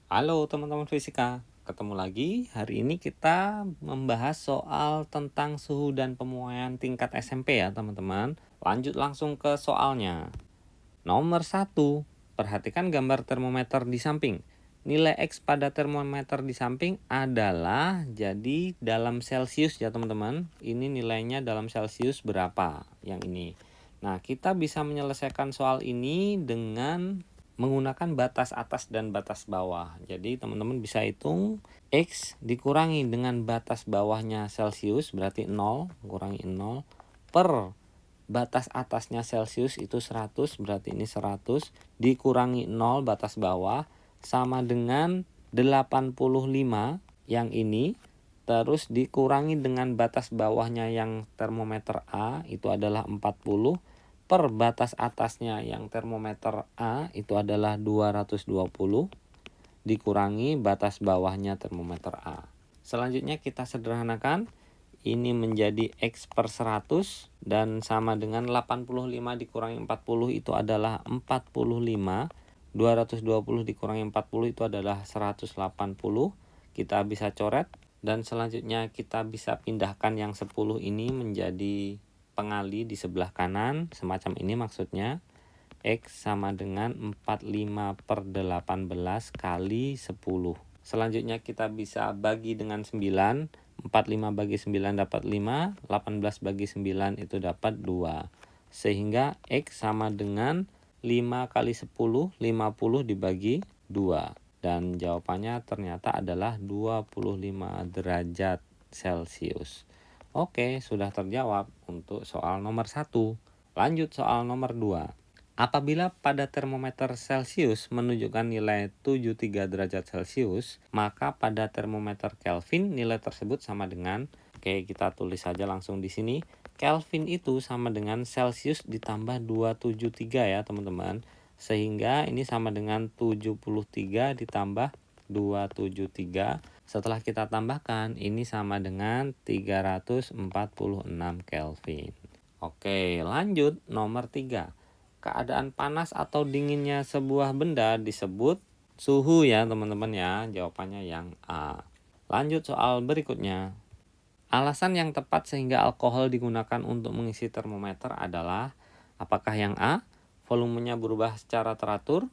Halo teman-teman fisika, ketemu lagi. Hari ini kita membahas soal tentang suhu dan pemuaian tingkat SMP ya teman-teman. Lanjut langsung ke soalnya. Nomor 1, perhatikan gambar termometer di samping. Nilai X pada termometer di samping adalah jadi dalam Celcius ya teman-teman. Ini nilainya dalam Celcius berapa yang ini. Nah, kita bisa menyelesaikan soal ini dengan menggunakan batas atas dan batas bawah. Jadi teman-teman bisa hitung X dikurangi dengan batas bawahnya Celcius berarti 0, kurangi 0 per batas atasnya Celcius itu 100, berarti ini 100 dikurangi 0 batas bawah sama dengan 85 yang ini, terus dikurangi dengan batas bawahnya yang termometer A itu adalah 40 per batas atasnya yang termometer A itu adalah 220 dikurangi batas bawahnya termometer A. Selanjutnya kita sederhanakan. Ini menjadi X per 100 dan sama dengan 85 dikurangi 40 itu adalah 45. 220 dikurangi 40 itu adalah 180. Kita bisa coret dan selanjutnya kita bisa pindahkan yang 10 ini menjadi pengali di sebelah kanan. Semacam ini maksudnya. X sama dengan 45 per 18 kali 10. Selanjutnya kita bisa bagi dengan 9. 45 bagi 9 dapat 5. 18 bagi 9 itu dapat 2. Sehingga X sama dengan 5 kali 10. 50 dibagi 2. Dan jawabannya ternyata adalah 25 derajat Celcius. Oke, sudah terjawab untuk soal nomor 1. Lanjut soal nomor 2. Apabila pada termometer Celcius menunjukkan nilai 73 derajat Celcius, maka pada termometer Kelvin nilai tersebut sama dengan, oke kita tulis saja langsung di sini, Kelvin itu sama dengan Celcius ditambah 273 ya teman-teman. Sehingga ini sama dengan 73 ditambah 273. Setelah kita tambahkan, ini sama dengan 346 Kelvin. Oke, lanjut nomor 3. Keadaan panas atau dinginnya sebuah benda disebut suhu ya teman-teman ya. Jawabannya yang A. Lanjut soal berikutnya. Alasan yang tepat sehingga alkohol digunakan untuk mengisi termometer adalah apakah yang A, volumenya berubah secara teratur,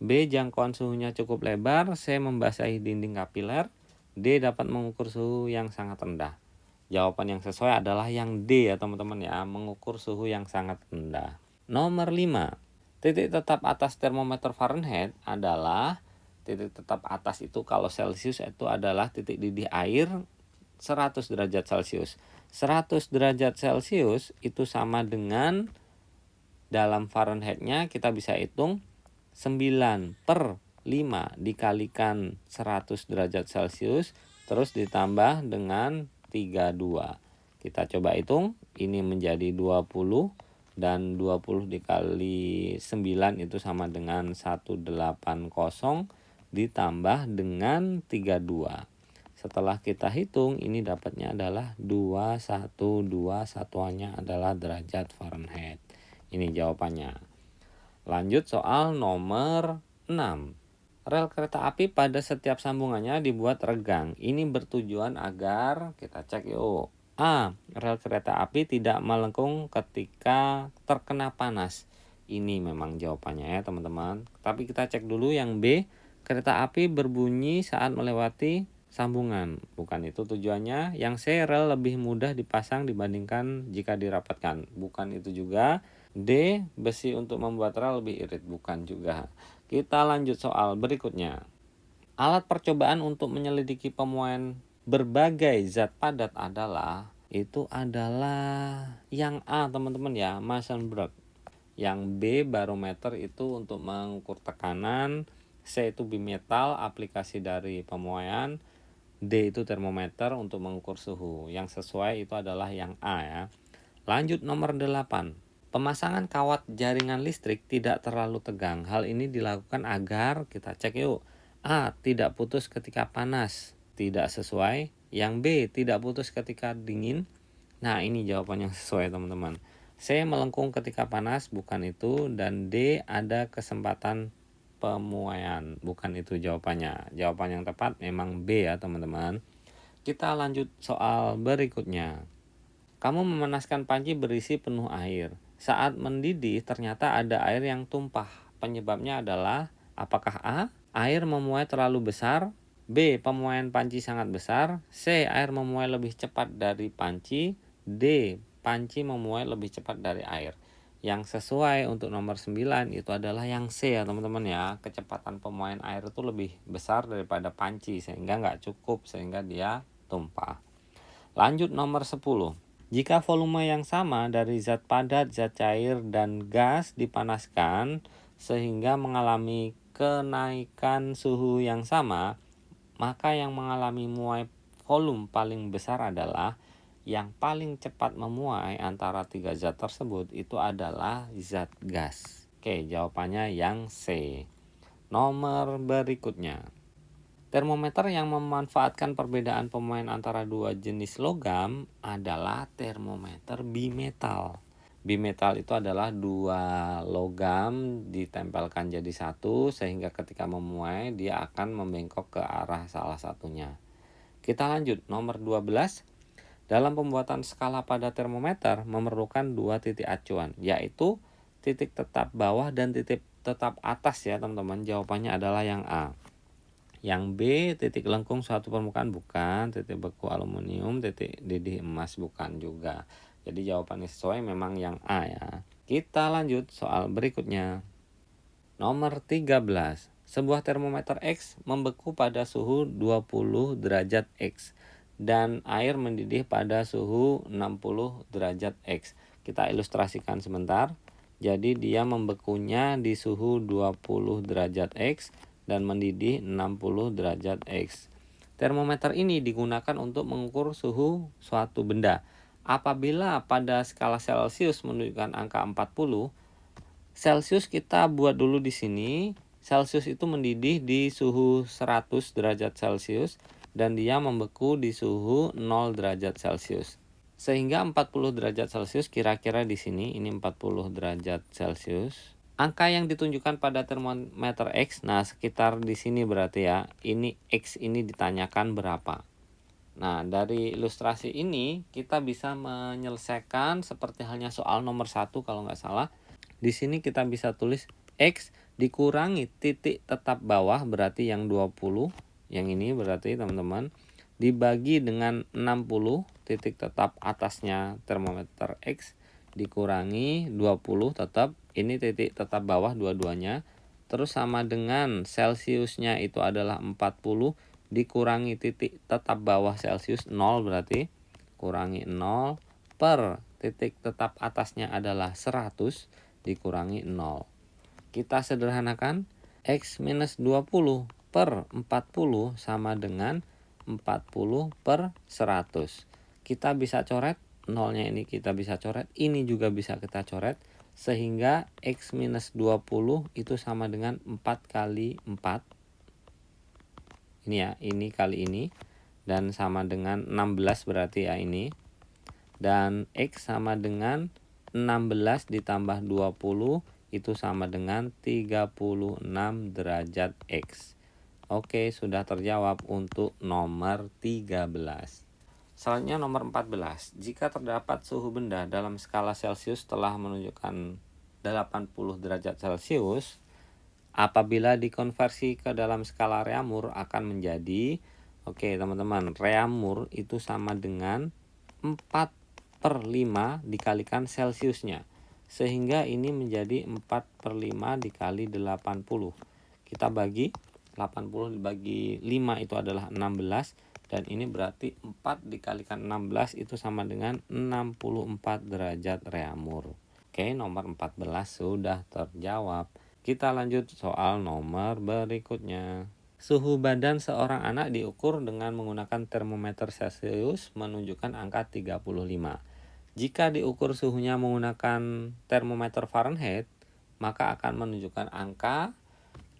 B, jangkauan suhunya cukup lebar, C, membasahi dinding kapiler, D, dapat mengukur suhu yang sangat rendah. Jawaban yang sesuai adalah yang D ya teman-teman ya, mengukur suhu yang sangat rendah. Nomor 5. Titik tetap atas termometer Fahrenheit adalah titik tetap atas itu kalau Celcius itu adalah titik didih air 100 derajat Celcius. 100 derajat Celcius itu sama dengan dalam Fahrenheitnya kita bisa hitung 9 per 5 dikalikan 100 derajat Celcius terus ditambah dengan 32. Kita coba hitung, ini menjadi 20 dan 20 dikali 9 itu sama dengan 180 ditambah dengan 32. Setelah kita hitung, ini dapatnya adalah 212, satuannya adalah derajat Fahrenheit. Ini jawabannya. Lanjut soal nomor 6. Rel kereta api pada setiap sambungannya dibuat regang. Ini bertujuan agar, kita cek yuk. A. Rel kereta api tidak melengkung ketika terkena panas. Ini memang jawabannya ya teman-teman. Tapi kita cek dulu yang B. Kereta api berbunyi saat melewati sambungan. Bukan itu tujuannya. Yang C. Rel lebih mudah dipasang dibandingkan jika dirapatkan. Bukan itu juga. D. Besi untuk membuat rel lebih irit. Bukan juga. Kita lanjut soal berikutnya. Alat percobaan untuk menyelidiki pemuaian berbagai zat padat adalah yang A teman-teman ya, Massenburg. Yang B barometer itu untuk mengukur tekanan, C itu bimetal aplikasi dari pemuaian, D itu termometer untuk mengukur suhu. Yang sesuai itu adalah yang A ya. Lanjut nomor 8. Pemasangan kawat jaringan listrik tidak terlalu tegang. Hal ini dilakukan agar, kita cek yuk. A. Tidak putus ketika panas. Tidak sesuai. Yang B. Tidak putus ketika dingin. Nah ini jawaban yang sesuai teman-teman. C. Melengkung ketika panas. Bukan itu. Dan D. Ada kesempatan pemuaian. Bukan itu jawabannya. Jawaban yang tepat memang B ya teman-teman. Kita lanjut soal berikutnya. Kamu memanaskan panci berisi penuh air. Saat mendidih ternyata ada air yang tumpah. Penyebabnya adalah apakah A. Air memuai terlalu besar, B. Pemuaian panci sangat besar, C. Air memuai lebih cepat dari panci, D. Panci memuai lebih cepat dari air. Yang sesuai untuk nomor 9 itu adalah yang C ya teman-teman ya. Kecepatan pemuaian air itu lebih besar daripada panci sehingga nggak cukup sehingga dia tumpah. Lanjut nomor 10. Jika volume yang sama dari zat padat, zat cair, dan gas dipanaskan sehingga mengalami kenaikan suhu yang sama, maka yang mengalami muai volume paling besar adalah yang paling cepat memuai antara tiga zat tersebut itu adalah zat gas. Oke, jawabannya yang C. Nomor berikutnya. Termometer yang memanfaatkan perbedaan pemuaian antara dua jenis logam adalah termometer bimetal. Bimetal itu adalah dua logam ditempelkan jadi satu sehingga ketika memuai dia akan membengkok ke arah salah satunya. Kita lanjut nomor 12. Dalam pembuatan skala pada termometer memerlukan dua titik acuan, yaitu titik tetap bawah dan titik tetap atas ya teman-teman. Jawabannya adalah yang A. Yang B, titik lengkung suatu permukaan bukan, titik beku aluminium, titik didih emas bukan juga. Jadi jawabannya sesuai memang yang A ya. Kita lanjut soal berikutnya. Nomor 13. Sebuah termometer X membeku pada suhu 20 derajat X dan air mendidih pada suhu 60 derajat X. Kita ilustrasikan sebentar. Jadi dia membekunya di suhu 20 derajat X dan mendidih 60 derajat X. Termometer ini digunakan untuk mengukur suhu suatu benda. Apabila pada skala Celcius menunjukkan angka 40, Celcius kita buat dulu di sini. Celcius itu mendidih di suhu 100 derajat Celcius dan dia membeku di suhu 0 derajat Celcius. Sehingga 40 derajat Celcius kira-kira di sini ini 40 derajat Celcius. Angka yang ditunjukkan pada termometer X, nah sekitar di sini berarti ya, ini X ini ditanyakan berapa. Nah dari ilustrasi ini kita bisa menyelesaikan seperti halnya soal nomor 1 kalau nggak salah. Di sini kita bisa tulis X dikurangi titik tetap bawah berarti yang 20, yang ini berarti teman-teman, dibagi dengan 60 titik tetap atasnya termometer X dikurangi 20 tetap ini titik tetap bawah dua-duanya terus sama dengan Celciusnya itu adalah 40 dikurangi titik tetap bawah Celcius 0 berarti kurangi 0 per titik tetap atasnya adalah 100 dikurangi 0. Kita sederhanakan X minus 20 per 40 sama dengan 40 per 100. Kita bisa coret, nolnya ini kita bisa coret, ini juga bisa kita coret. Sehingga X minus 20 itu sama dengan 4 kali 4. Ini ya, ini kali ini. Dan sama dengan 16 berarti ya ini. Dan X sama dengan 16 ditambah 20 itu sama dengan 36 derajat X. Oke, sudah terjawab untuk nomor 13. Selanjutnya nomor 14. Jika terdapat suhu benda dalam skala Celcius telah menunjukkan 80 derajat Celcius, apabila dikonversi ke dalam skala Reaumur akan menjadi, oke teman-teman, Reaumur itu sama dengan 4/5 dikalikan Celciusnya. Sehingga ini menjadi 4/5 dikali 80. Kita bagi 80 dibagi 5 itu adalah 16. Dan ini berarti 4 dikalikan 16 itu sama dengan 64 derajat Reaumur. Oke, nomor 14 sudah terjawab. Kita lanjut soal nomor berikutnya. Suhu badan seorang anak diukur dengan menggunakan termometer Celcius menunjukkan angka 35. Jika diukur suhunya menggunakan termometer Fahrenheit, maka akan menunjukkan angka,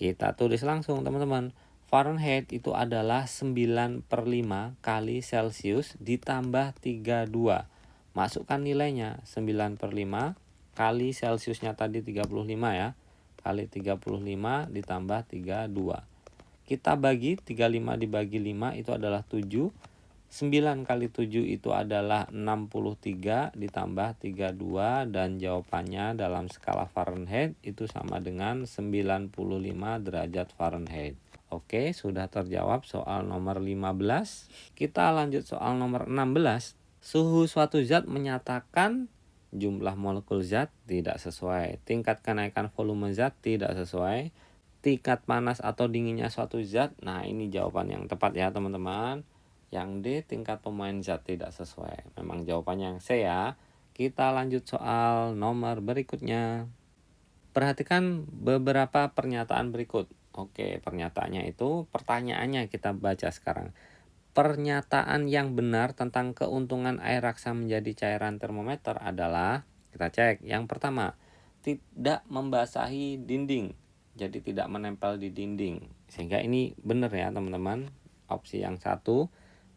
kita tulis langsung teman-teman. Fahrenheit itu adalah 9/5 kali Celcius ditambah 32. Masukkan nilainya 9/5 kali Celciusnya tadi 35 ya. kali 35 ditambah 32. Kita bagi 35 dibagi 5 itu adalah 7. 9 kali 7 itu adalah 63 ditambah 32 dan jawabannya dalam skala Fahrenheit itu sama dengan 95 derajat Fahrenheit. Oke, sudah terjawab soal nomor 15. Kita lanjut soal nomor 16. Suhu suatu zat menyatakan jumlah molekul zat tidak sesuai. Tingkat kenaikan volume zat tidak sesuai. Tingkat panas atau dinginnya suatu zat. Nah, ini jawaban yang tepat ya teman-teman. Yang D, tingkat pemuaian zat tidak sesuai. Memang jawabannya yang C ya. Kita lanjut soal nomor berikutnya. Perhatikan beberapa pernyataan berikut. Oke, pernyataannya itu, pertanyaannya kita baca sekarang. Pernyataan yang benar tentang keuntungan air raksa menjadi cairan termometer adalah, kita cek, yang pertama, tidak membasahi dinding, jadi tidak menempel di dinding, sehingga ini benar ya teman-teman, opsi yang satu.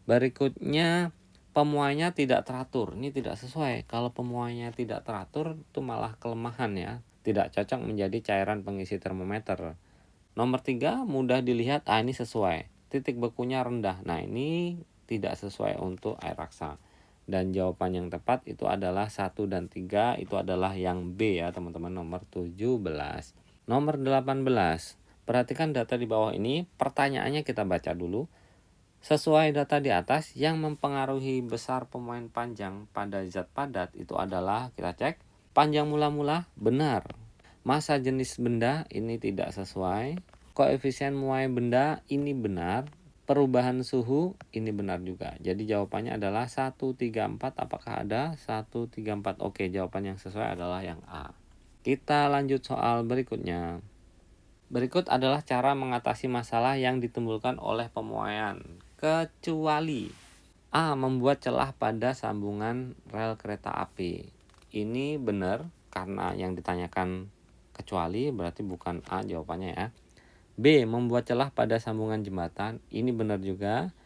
Berikutnya, pemuaiannya tidak teratur, ini tidak sesuai. Kalau pemuaiannya tidak teratur itu malah kelemahan ya, tidak cocok menjadi cairan pengisi termometer. Nomor 3, mudah dilihat, ini sesuai. Titik bekunya rendah. Nah, ini tidak sesuai untuk air raksa. Dan jawaban yang tepat itu adalah 1 dan 3, itu adalah yang B ya teman-teman, nomor 17. Nomor 18. Perhatikan data di bawah ini, pertanyaannya kita baca dulu. Sesuai data di atas, yang mempengaruhi besar pemuaian panjang pada zat padat itu adalah, kita cek, panjang mula-mula benar. Massa jenis benda ini tidak sesuai. Koefisien muai benda ini benar. Perubahan suhu ini benar juga. Jadi jawabannya adalah 134. Apakah ada? 134. Oke, jawaban yang sesuai adalah yang A. Kita lanjut soal berikutnya. Berikut adalah cara mengatasi masalah yang ditimbulkan oleh pemuaian. Kecuali A, membuat celah pada sambungan rel kereta api. Ini benar karena yang ditanyakan kecuali, berarti bukan A jawabannya ya. B, membuat celah pada sambungan jembatan. Ini benar juga.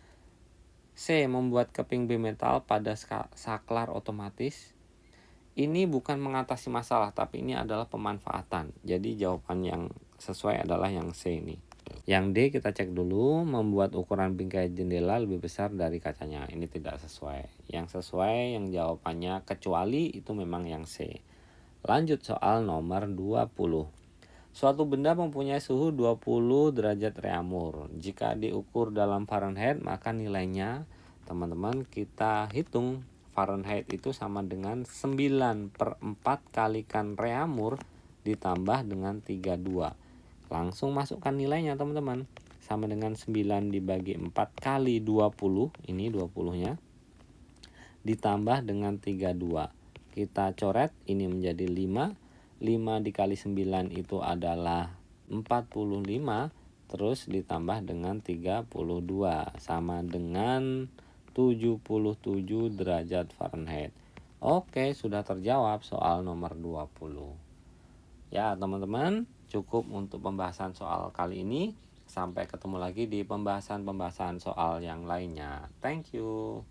C, membuat keping bimetal pada saklar otomatis. Ini bukan mengatasi masalah, tapi ini adalah pemanfaatan. Jadi jawaban yang sesuai adalah yang C ini. Yang D kita cek dulu, membuat ukuran bingkai jendela lebih besar dari kacanya. Ini tidak sesuai. Yang sesuai yang jawabannya kecuali itu memang yang C. Lanjut soal nomor 20. Suatu benda mempunyai suhu 20 derajat reaumur. Jika diukur dalam Fahrenheit, maka nilainya, teman-teman, kita hitung. Fahrenheit itu sama dengan 9/4 kalikan reaumur ditambah dengan 32. Langsung masukkan nilainya teman-teman. Sama dengan 9 dibagi 4 kali 20, ini 20-nya, ditambah dengan 32. Kita coret, ini menjadi 5. 5 dikali 9 itu adalah 45, terus ditambah dengan 32 sama dengan 77 derajat Fahrenheit. Oke, sudah terjawab soal nomor 20. Ya teman-teman, cukup untuk pembahasan soal kali ini. Sampai ketemu lagi di pembahasan soal yang lainnya. Thank you.